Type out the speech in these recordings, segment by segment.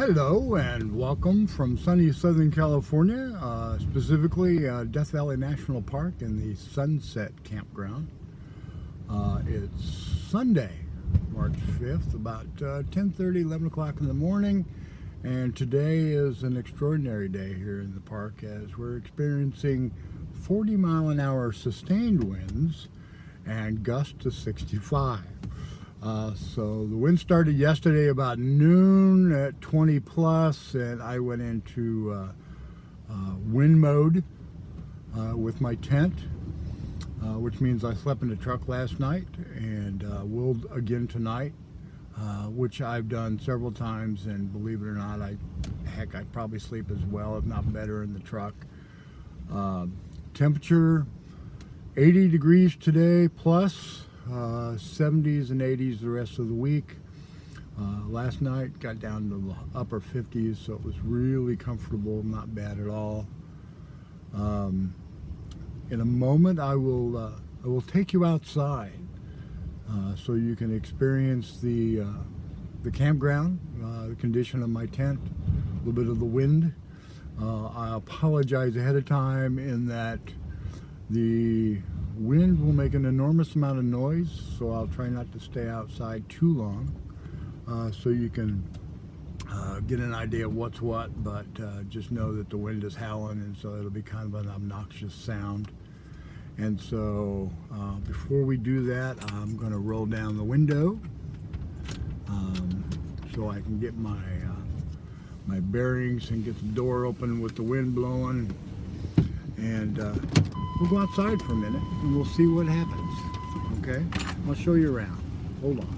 Hello and welcome from sunny Southern California, specifically Death Valley National Park in the Sunset Campground. It's Sunday, March 5th, about 10:30, 11 o'clock in the morning, and today is an extraordinary day here in the park as we're experiencing 40-mile-an-hour sustained winds and gusts to 65. So the wind started yesterday about noon at 20 plus, and I went into wind mode with my tent, which means I slept in the truck last night and will again tonight, which I've done several times, and believe it or not, I'd probably sleep as well, if not better, in the truck. Temperature 80 degrees today plus. 70s and 80s the rest of the week. Last night got down to the upper 50s, so it was really comfortable, not bad at all. In a moment I will take you outside so you can experience the campground, the condition of my tent, a little bit of the wind. I apologize ahead of time in that the wind will make an enormous amount of noise, so I'll try not to stay outside too long, so you can get an idea of what's what, but just know that the wind is howling, and so it'll be kind of an obnoxious sound. And so before we do that, I'm going to roll down the window so I can get my bearings and get the door open with the wind blowing, and we'll go outside for a minute and we'll see what happens. Okay? I'll show you around. Hold on.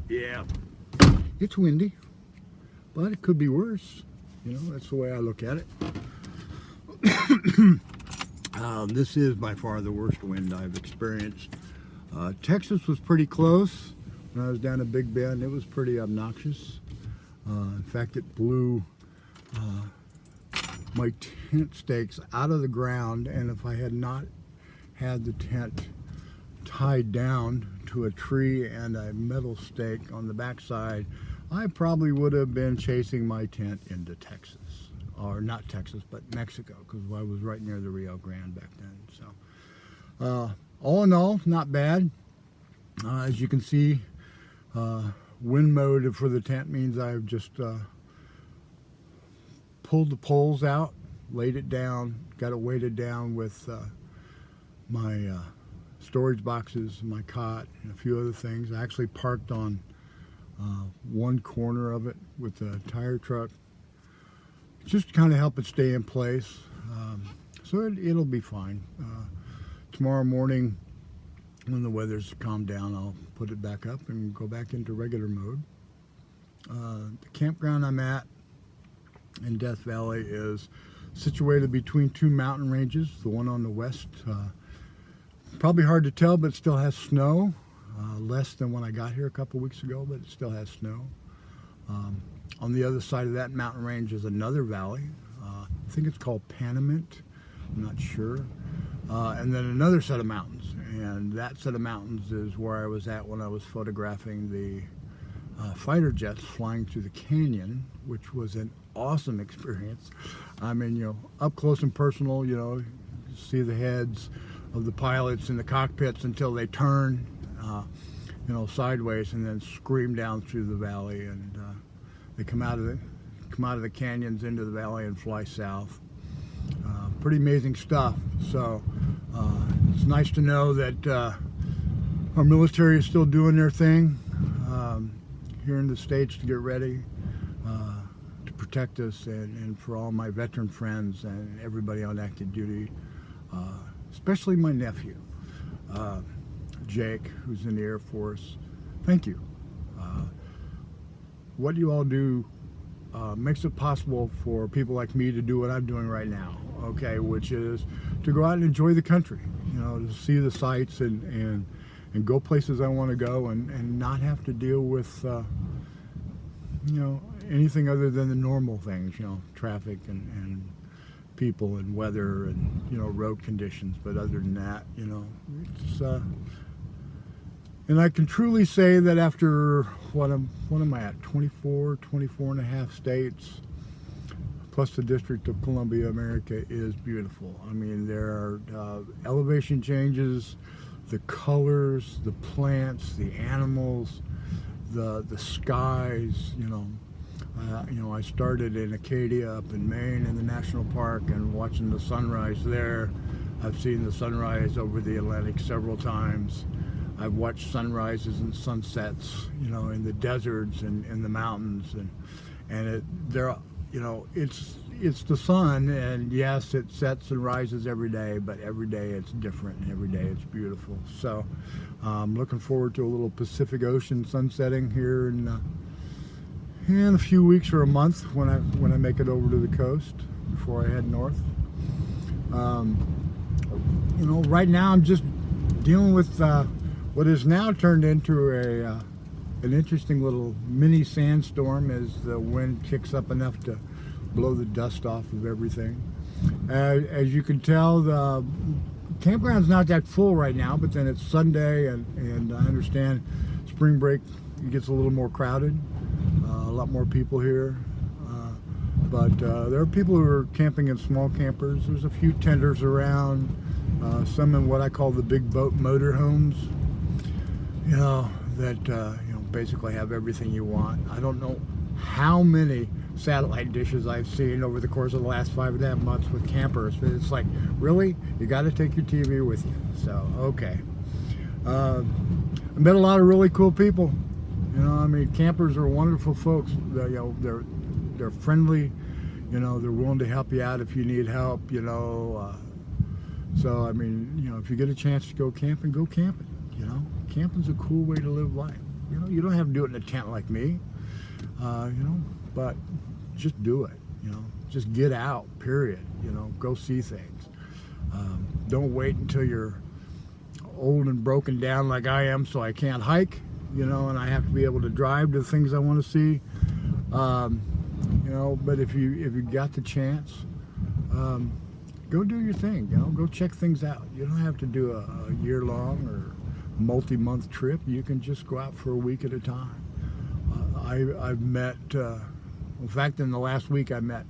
Yeah, it's windy, but it could be worse. You know, that's the way I look at it. This is by far the worst wind I've experienced. Texas was pretty close. When I was down at Big Bend, it was pretty obnoxious. In fact, it blew my tent stakes out of the ground, and if I had not had the tent tied down to a tree and a metal stake on the backside, I probably would have been chasing my tent into Texas, or not Texas, but Mexico, because I was right near the Rio Grande back then. So all in all, not bad. As you can see, wind mode for the tent means I've just pulled the poles out, laid it down, got it weighted down with my storage boxes, my cot, and a few other things. I actually parked on one corner of it with a tire truck, just to kind of help it stay in place. So it'll be fine. Tomorrow morning, when the weather's calmed down, I'll put it back up and go back into regular mode. The campground I'm at in Death Valley is situated between two mountain ranges. The one on the west, probably hard to tell, but it still has snow. Less than when I got here a couple weeks ago, but it still has snow. On the other side of that mountain range is another valley. I think it's called Panamint. I'm not sure. And then another set of mountains. And that set of mountains is where I was at when I was photographing the fighter jets flying through the canyon, which was an awesome experience. I mean, you know, up close and personal, you know, you see the heads of the pilots in the cockpits until they turn, you know, sideways and then scream down through the valley, and they come out of the canyons into the valley and fly south. Pretty amazing stuff. So it's nice to know that our military is still doing their thing here in the States to get ready to protect protect us, and for all my veteran friends and everybody on active duty, especially my nephew, Jake, who's in the Air Force. Thank you. What you all do makes it possible for people like me to do what I'm doing right now, okay, which is to go out and enjoy the country, to see the sights and go places I want to go, and not have to deal with anything other than the normal things, traffic and people and weather and and road conditions. But other than that, it's and I can truly say that after what am I at, 24 and a half states plus the District of Columbia, America is beautiful. I mean, there are elevation changes, the colors, the plants, the animals, the skies. I started in Acadia up in Maine in the national park and watching the sunrise there. I've seen the sunrise over the Atlantic several times. I've watched sunrises and sunsets, in the deserts and in the mountains, it's the sun, and yes, it sets and rises every day, but every day it's different and every day it's beautiful. So I'm looking forward to a little Pacific Ocean sunsetting here in a few weeks or a month when I make it over to the coast before I head north. Right now I'm just dealing with what is now turned into an interesting little mini sandstorm as the wind kicks up enough to blow the dust off of everything. As you can tell, the campground's not that full right now, but then it's Sunday, and I understand spring break it gets a little more crowded, a lot more people here. But there are people who are camping in small campers. There's a few tenders around, some in what I call the big boat motorhomes, that basically have everything you want. I don't know how many satellite dishes I've seen over the course of the last 5.5 months with campers, but it's like, really? You got to take your TV with you. So, okay. I met a lot of really cool people. Campers are wonderful folks. They're friendly. They're willing to help you out if you need help. So if you get a chance to go camping, go camping. Camping's a cool way to live life. You don't have to do it in a tent like me. But just do it. Just get out. Period. Go see things. Don't wait until you're old and broken down like I am, so I can't hike. And I have to be able to drive to the things I want to see. But if you got the chance, go do your thing. Go check things out. You don't have to do a year-long or multi-month trip. You can just go out for a week at a time. I've met, in fact, in the last week I met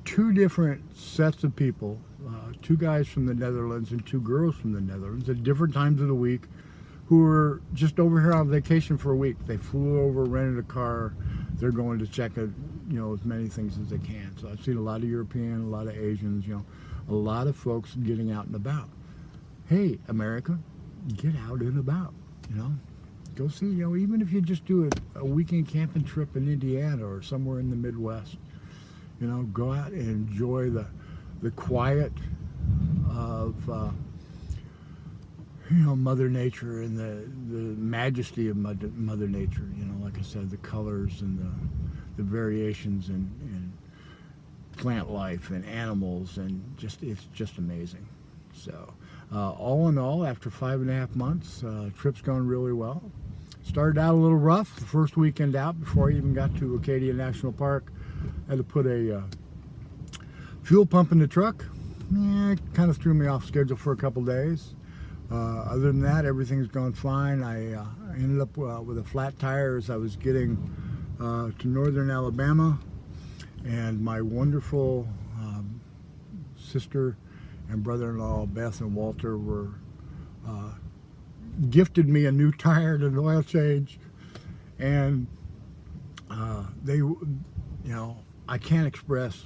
2 different sets of people, 2 guys from the Netherlands and 2 girls from the Netherlands at different times of the week, who were just over here on vacation for a week. They flew over, rented a car. They're going to check out, as many things as they can. So I've seen a lot of European, a lot of Asians, a lot of folks getting out and about. Hey, America, get out and about, Go see, even if you just do a weekend camping trip in Indiana or somewhere in the Midwest, go out and enjoy the quiet of, Mother Nature and the majesty of Mother Nature. Like I said, the colors and the variations in plant life and animals, and it's just amazing. So, all in all, after 5.5 months, trip's going really well. Started out a little rough the first weekend out before I even got to Acadia National Park. I had to put a fuel pump in the truck. It kind of threw me off schedule for a couple days. Other than that, everything's gone fine. I ended up with a flat tire as I was getting to northern Alabama, and my wonderful sister and brother-in-law Beth and Walter were gifted me a new tire and an oil change, and they, I can't express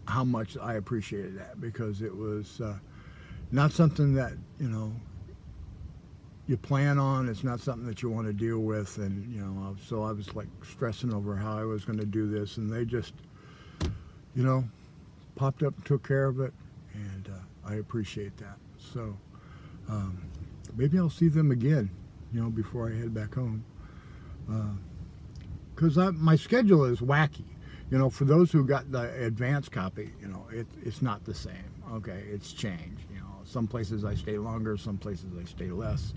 how much I appreciated that, because it was not something that you plan on. It's not something that you want to deal with. And so I was like stressing over how I was going to do this, and they just, popped up and took care of it, and I appreciate that. So maybe I'll see them again, before I head back home, because my schedule is wacky. For those who got the advanced copy, it's not the same. Okay, it's changed. Some places I stay longer, some places I stay less.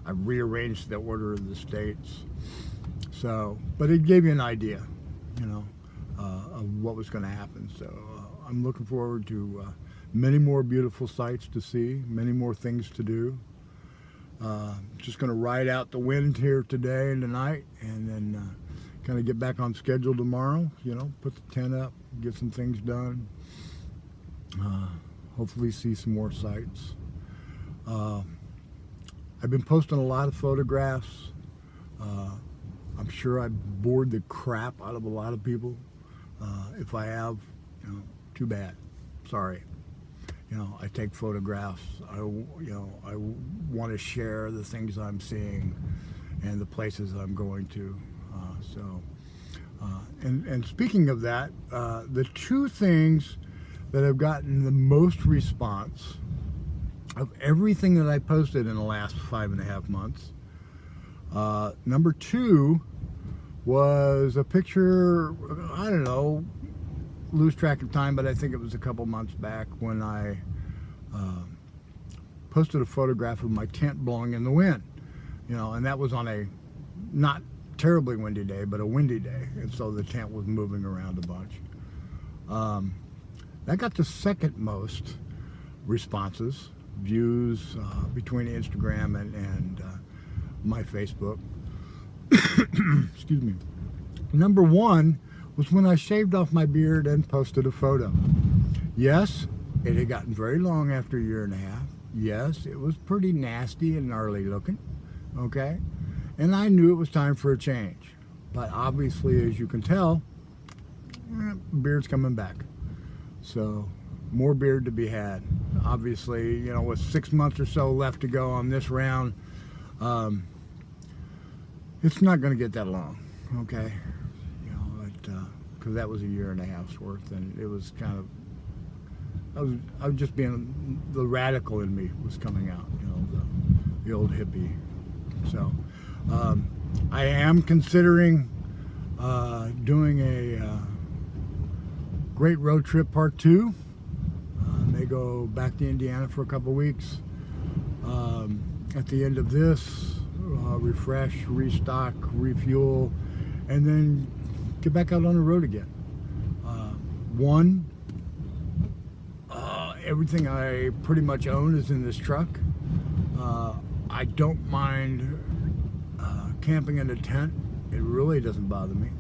I rearranged the order of the states. So, but it gave you an idea, of what was going to happen. So I'm looking forward to many more beautiful sights to see, many more things to do. Just going to ride out the wind here today and tonight, and then kind of get back on schedule tomorrow. Put the tent up, get some things done. Hopefully see some more sights. I've been posting a lot of photographs. I'm sure I bored the crap out of a lot of people. If I have, too bad. Sorry. I take photographs. I want to share the things I'm seeing and the places I'm going to. And speaking of that, the two things that have gotten the most response of everything that I posted in the last 5.5 months. Number two was a picture, I don't know, lose track of time, but I think it was a couple months back when I posted a photograph of my tent blowing in the wind. And that was on a not terribly windy day, but a windy day, and so the tent was moving around a bunch. That got the second most responses, views, between Instagram and my Facebook. Excuse me. Number one was when I shaved off my beard and posted a photo. Yes, it had gotten very long after a year and a half. Yes, it was pretty nasty and gnarly looking. Okay? And I knew it was time for a change. But obviously, as you can tell, beard's coming back. So, more beard to be had. Obviously, with 6 months or so left to go on this round, it's not going to get that long, okay? Because that was a year and a half's worth, and it was kind of, I was just being, the radical in me was coming out, the old hippie. So, I am considering doing a Great Road Trip Part 2. May go back to Indiana for a couple weeks. At the end of this, refresh, restock, refuel, and then get back out on the road again. Everything I pretty much own is in this truck. I don't mind camping in a tent. It really doesn't bother me.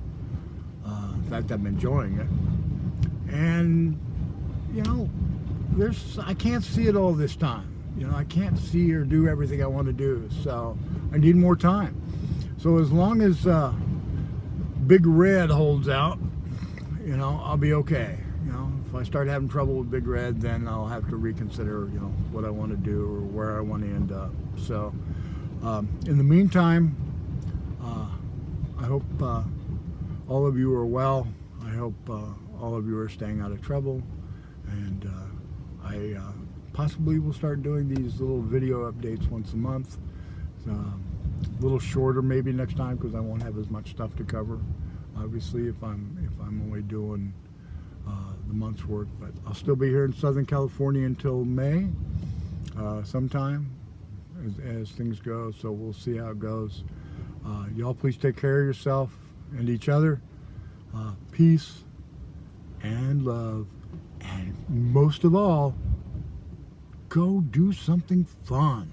In fact, I'm enjoying it. And, I can't see it all this time. I can't see or do everything I want to do, so I need more time. So as long as Big Red holds out, I'll be okay. If I start having trouble with Big Red, then I'll have to reconsider, what I want to do or where I want to end up. So in the meantime, I hope all of you are well. I hope all of you are staying out of trouble, and I possibly will start doing these little video updates once a month. A little shorter maybe next time, because I won't have as much stuff to cover. Obviously, if I'm only doing the month's work, but I'll still be here in Southern California until May, sometime as things go. So we'll see how it goes. Y'all please take care of yourself and each other. Peace and love, and most of all, go do something fun.